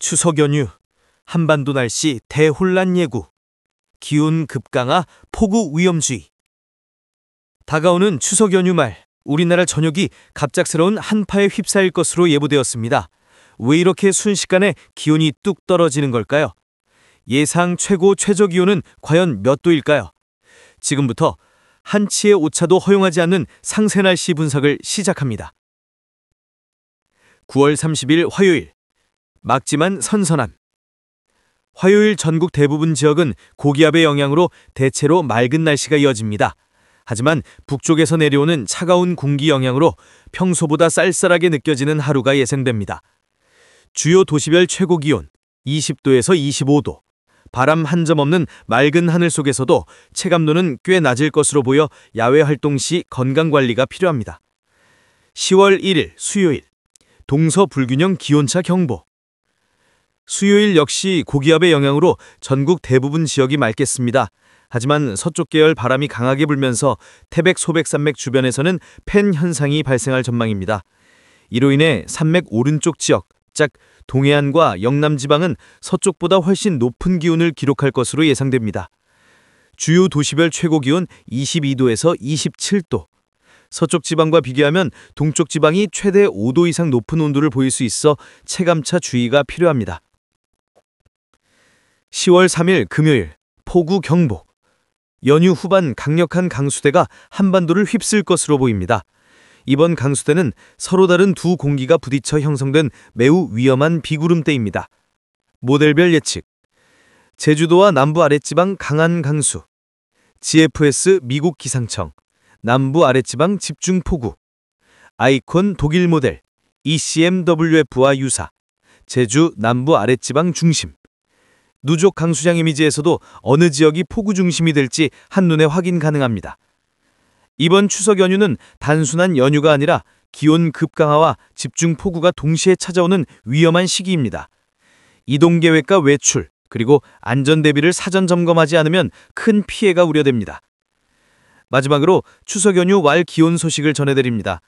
추석 연휴, 한반도 날씨 대혼란 예고, 기온 급강하 폭우 위험주의. 다가오는 추석 연휴 말, 우리나라 전역이 갑작스러운 한파에 휩싸일 것으로 예보되었습니다. 왜 이렇게 순식간에 기온이 뚝 떨어지는 걸까요? 예상 최고 최저 기온은 과연 몇 도일까요? 지금부터 한치의 오차도 허용하지 않는 상세 날씨 분석을 시작합니다. 9월 30일 화요일, 막지만 선선함. 화요일 전국 대부분 지역은 고기압의 영향으로 대체로 맑은 날씨가 이어집니다. 하지만 북쪽에서 내려오는 차가운 공기 영향으로 평소보다 쌀쌀하게 느껴지는 하루가 예상됩니다. 주요 도시별 최고 기온 20도에서 25도. 바람 한 점 없는 맑은 하늘 속에서도 체감도는 꽤 낮을 것으로 보여 야외 활동 시 건강관리가 필요합니다. 10월 1일 수요일, 동서 불균형 기온차 경보. 수요일 역시 고기압의 영향으로 전국 대부분 지역이 맑겠습니다. 하지만 서쪽 계열 바람이 강하게 불면서 태백 소백산맥 주변에서는 팬 현상이 발생할 전망입니다. 이로 인해 산맥 오른쪽 지역, 즉 동해안과 영남 지방은 서쪽보다 훨씬 높은 기온을 기록할 것으로 예상됩니다. 주요 도시별 최고 기온 22도에서 27도. 서쪽 지방과 비교하면 동쪽 지방이 최대 5도 이상 높은 온도를 보일 수 있어 체감차 주의가 필요합니다. 10월 3일 금요일, 폭우 경보. 연휴 후반 강력한 강수대가 한반도를 휩쓸 것으로 보입니다. 이번 강수대는 서로 다른 두 공기가 부딪혀 형성된 매우 위험한 비구름대입니다. 모델별 예측. 제주도와 남부 아랫지방 강한 강수. GFS 미국 기상청. 남부 아랫지방 집중폭우. 아이콘 독일 모델. ECMWF와 유사. 제주 남부 아랫지방 중심. 누적 강수량 이미지에서도 어느 지역이 폭우 중심이 될지 한눈에 확인 가능합니다. 이번 추석 연휴는 단순한 연휴가 아니라 기온 급강하와 집중 폭우가 동시에 찾아오는 위험한 시기입니다. 이동 계획과 외출, 그리고 안전 대비를 사전 점검하지 않으면 큰 피해가 우려됩니다. 마지막으로 추석 연휴 말 기온 소식을 전해드립니다.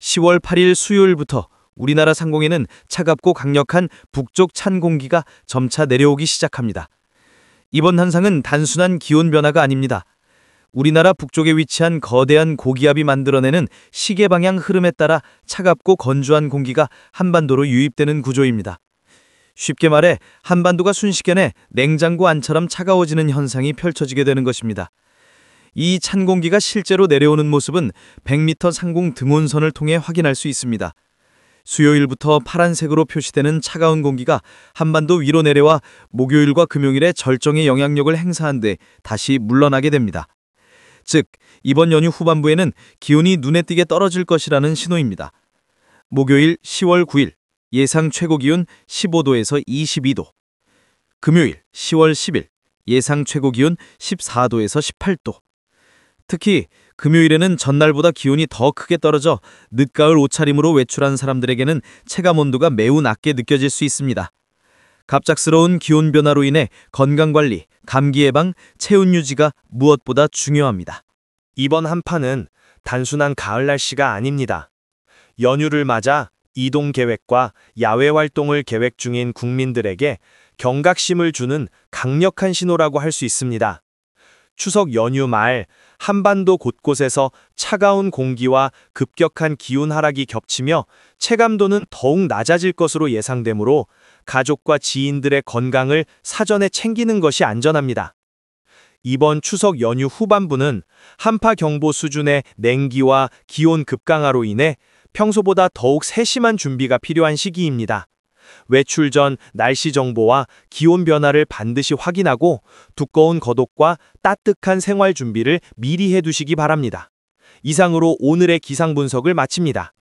10월 8일 수요일부터 우리나라 상공에는 차갑고 강력한 북쪽 찬 공기가 점차 내려오기 시작합니다. 이번 현상은 단순한 기온 변화가 아닙니다. 우리나라 북쪽에 위치한 거대한 고기압이 만들어내는 시계 방향 흐름에 따라 차갑고 건조한 공기가 한반도로 유입되는 구조입니다. 쉽게 말해 한반도가 순식간에 냉장고 안처럼 차가워지는 현상이 펼쳐지게 되는 것입니다. 이 찬 공기가 실제로 내려오는 모습은 100m 상공 등온선을 통해 확인할 수 있습니다. 수요일부터 파란색으로 표시되는 차가운 공기가 한반도 위로 내려와 목요일과 금요일에 절정의 영향력을 행사한 데 다시 물러나게 됩니다. 즉, 이번 연휴 후반부에는 기온이 눈에 띄게 떨어질 것이라는 신호입니다. 목요일 10월 9일 예상 최고 기온 15도에서 22도. 금요일 10월 10일 예상 최고 기온 14도에서 18도. 특히 금요일에는 전날보다 기온이 더 크게 떨어져 늦가을 옷차림으로 외출한 사람들에게는 체감 온도가 매우 낮게 느껴질 수 있습니다. 갑작스러운 기온 변화로 인해 건강관리, 감기 예방, 체온 유지가 무엇보다 중요합니다. 이번 한파는 단순한 가을 날씨가 아닙니다. 연휴를 맞아 이동 계획과 야외 활동을 계획 중인 국민들에게 경각심을 주는 강력한 신호라고 할 수 있습니다. 추석 연휴 말 한반도 곳곳에서 차가운 공기와 급격한 기온 하락이 겹치며 체감도는 더욱 낮아질 것으로 예상되므로 가족과 지인들의 건강을 사전에 챙기는 것이 안전합니다. 이번 추석 연휴 후반부는 한파 경보 수준의 냉기와 기온 급강하로 인해 평소보다 더욱 세심한 준비가 필요한 시기입니다. 외출 전 날씨 정보와 기온 변화를 반드시 확인하고 두꺼운 겉옷과 따뜻한 생활 준비를 미리 해두시기 바랍니다. 이상으로 오늘의 기상 분석을 마칩니다.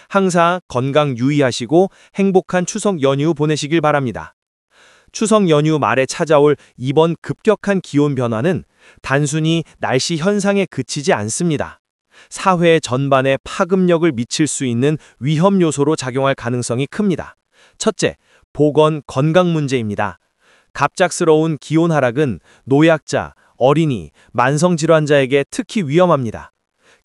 항상 건강 유의하시고 행복한 추석 연휴 보내시길 바랍니다. 추석 연휴 말에 찾아올 이번 급격한 기온 변화는 단순히 날씨 현상에 그치지 않습니다. 사회 전반에 파급력을 미칠 수 있는 위험 요소로 작용할 가능성이 큽니다. 첫째, 보건, 건강 문제입니다. 갑작스러운 기온 하락은 노약자, 어린이, 만성질환자에게 특히 위험합니다.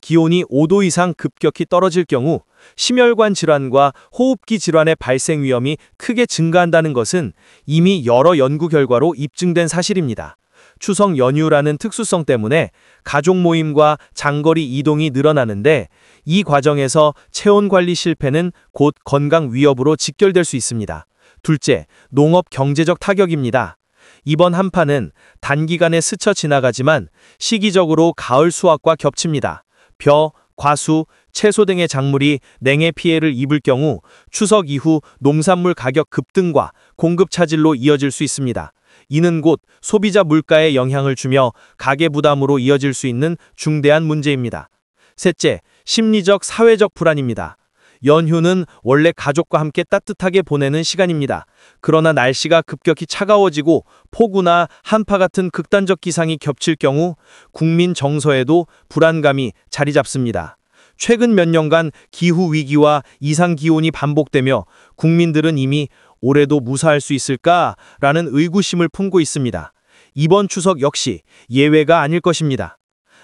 기온이 5도 이상 급격히 떨어질 경우 심혈관 질환과 호흡기 질환의 발생 위험이 크게 증가한다는 것은 이미 여러 연구 결과로 입증된 사실입니다. 추석 연휴라는 특수성 때문에 가족 모임과 장거리 이동이 늘어나는데 이 과정에서 체온 관리 실패는 곧 건강 위협으로 직결될 수 있습니다. 둘째, 농업 경제적 타격입니다. 이번 한파는 단기간에 스쳐 지나가지만 시기적으로 가을 수확과 겹칩니다. 벼, 과수, 채소 등의 작물이 냉해 피해를 입을 경우 추석 이후 농산물 가격 급등과 공급 차질로 이어질 수 있습니다. 이는 곧 소비자 물가에 영향을 주며 가계 부담으로 이어질 수 있는 중대한 문제입니다. 셋째, 심리적 사회적 불안입니다. 연휴는 원래 가족과 함께 따뜻하게 보내는 시간입니다. 그러나 날씨가 급격히 차가워지고 폭우나 한파 같은 극단적 기상이 겹칠 경우 국민 정서에도 불안감이 자리 잡습니다. 최근 몇 년간 기후 위기와 이상 기온이 반복되며 국민들은 이미 올해도 무사할 수 있을까라는 의구심을 품고 있습니다. 이번 추석 역시 예외가 아닐 것입니다.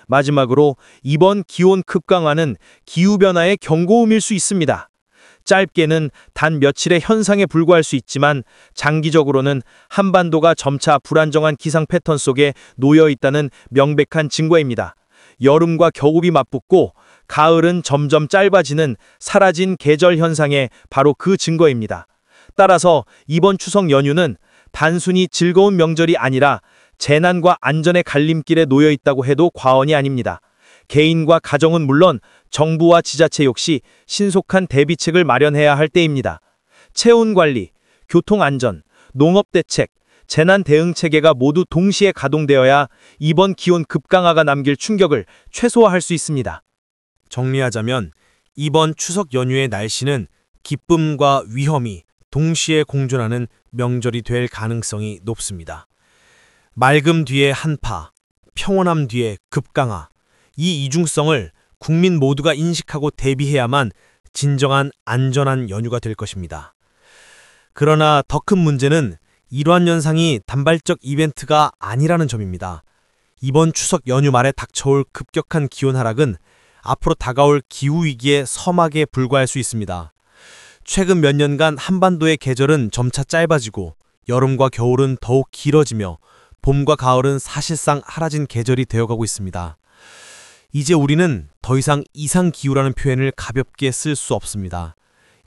마지막으로 이번 기온 급강하는 기후변화의 경고음일 수 있습니다. 짧게는 단 며칠의 현상에 불과할 수 있지만 장기적으로는 한반도가 점차 불안정한 기상 패턴 속에 놓여 있다는 명백한 증거입니다. 여름과 겨울이 맞붙고 가을은 점점 짧아지는 사라진 계절 현상의 바로 그 증거입니다. 따라서 이번 추석 연휴는 단순히 즐거운 명절이 아니라 재난과 안전의 갈림길에 놓여 있다고 해도 과언이 아닙니다. 개인과 가정은 물론 정부와 지자체 역시 신속한 대비책을 마련해야 할 때입니다. 체온 관리, 교통 안전, 농업 대책, 재난 대응 체계가 모두 동시에 가동되어야 이번 기온 급강하가 남길 충격을 최소화할 수 있습니다. 정리하자면 이번 추석 연휴의 날씨는 기쁨과 위험이 동시에 공존하는 명절이 될 가능성이 높습니다. 맑음 뒤에 한파, 평온함 뒤에 급강하, 이 이중성을 국민 모두가 인식하고 대비해야만 진정한 안전한 연휴가 될 것입니다. 그러나 더 큰 문제는 이러한 현상이 단발적 이벤트가 아니라는 점입니다. 이번 추석 연휴 말에 닥쳐올 급격한 기온 하락은 앞으로 다가올 기후위기의 서막에 불과할 수 있습니다. 최근 몇 년간 한반도의 계절은 점차 짧아지고 여름과 겨울은 더욱 길어지며 봄과 가을은 사실상 사라진 계절이 되어가고 있습니다. 이제 우리는 더 이상 이상기후라는 표현을 가볍게 쓸 수 없습니다.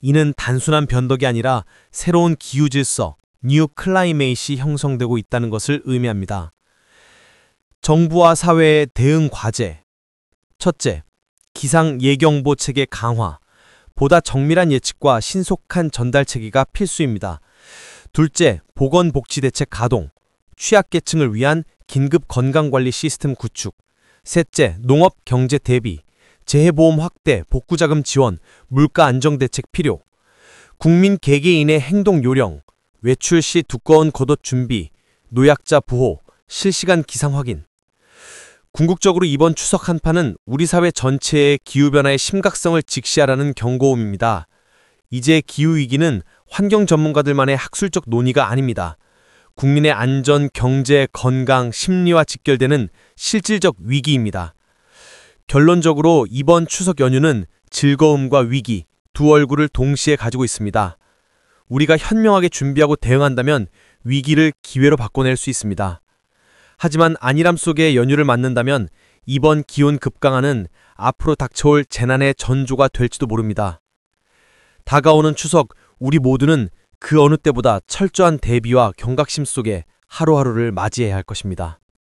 이는 단순한 변덕이 아니라 새로운 기후질서, 뉴 클라이메이트이 형성되고 있다는 것을 의미합니다. 정부와 사회의 대응 과제. 첫째, 기상 예경보 체계 강화. 보다 정밀한 예측과 신속한 전달 체계가 필수입니다. 둘째, 보건복지대책 가동. 취약계층을 위한 긴급 건강관리 시스템 구축. 셋째, 농업 경제 대비. 재해보험 확대, 복구자금 지원, 물가 안정대책 필요. 국민 개개인의 행동 요령. 외출 시 두꺼운 겉옷 준비, 노약자 보호, 실시간 기상 확인. 궁극적으로 이번 추석 한파는 우리 사회 전체의 기후변화의 심각성을 직시하라는 경고음입니다. 이제 기후위기는 환경 전문가들만의 학술적 논의가 아닙니다. 국민의 안전, 경제, 건강, 심리와 직결되는 실질적 위기입니다. 결론적으로 이번 추석 연휴는 즐거움과 위기, 두 얼굴을 동시에 가지고 있습니다. 우리가 현명하게 준비하고 대응한다면 위기를 기회로 바꿔낼 수 있습니다. 하지만 안일함 속에 연휴를 맞는다면 이번 기온 급강하는 앞으로 닥쳐올 재난의 전조가 될지도 모릅니다. 다가오는 추석, 우리 모두는 그 어느 때보다 철저한 대비와 경각심 속에 하루하루를 맞이해야 할 것입니다.